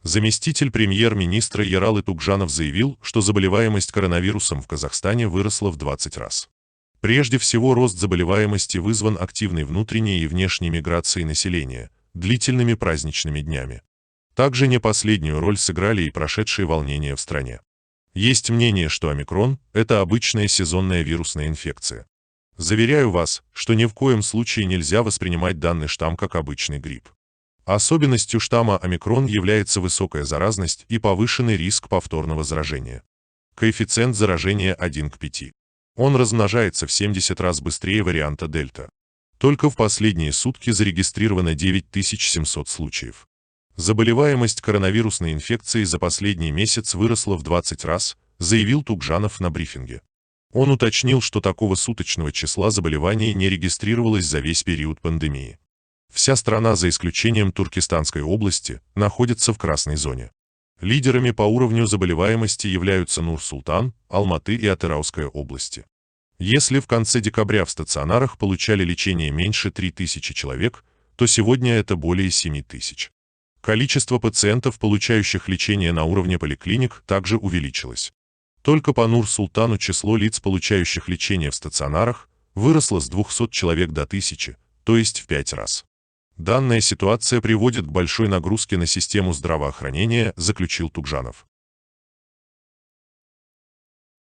Заместитель премьер-министра Ералы Тугжанов заявил, что заболеваемость коронавирусом в Казахстане выросла в 20 раз. Прежде всего, рост заболеваемости вызван активной внутренней и внешней миграцией населения, длительными праздничными днями. Также не последнюю роль сыграли и прошедшие волнения в стране. Есть мнение, что омикрон – это обычная сезонная вирусная инфекция. Заверяю вас, что ни в коем случае нельзя воспринимать данный штамм как обычный грипп. Особенностью штамма омикрон является высокая заразность и повышенный риск повторного заражения. Коэффициент заражения 1 к 5. Он размножается в 70 раз быстрее варианта дельта. Только в последние сутки зарегистрировано 9700 случаев. Заболеваемость коронавирусной инфекцией за последний месяц выросла в 20 раз, заявил Тугжанов на брифинге. Он уточнил, что такого суточного числа заболеваний не регистрировалось за весь период пандемии. Вся страна, за исключением Туркестанской области, находится в красной зоне. Лидерами по уровню заболеваемости являются Нур-Султан, Алматы и Атырауская области. Если в конце декабря в стационарах получали лечение меньше 3000 человек, то сегодня это более 7000. Количество пациентов, получающих лечение на уровне поликлиник, также увеличилось. Только по Нур-Султану число лиц, получающих лечение в стационарах, выросло с 200 человек до 1000, то есть в 5 раз. Данная ситуация приводит к большой нагрузке на систему здравоохранения, заключил Тугжанов.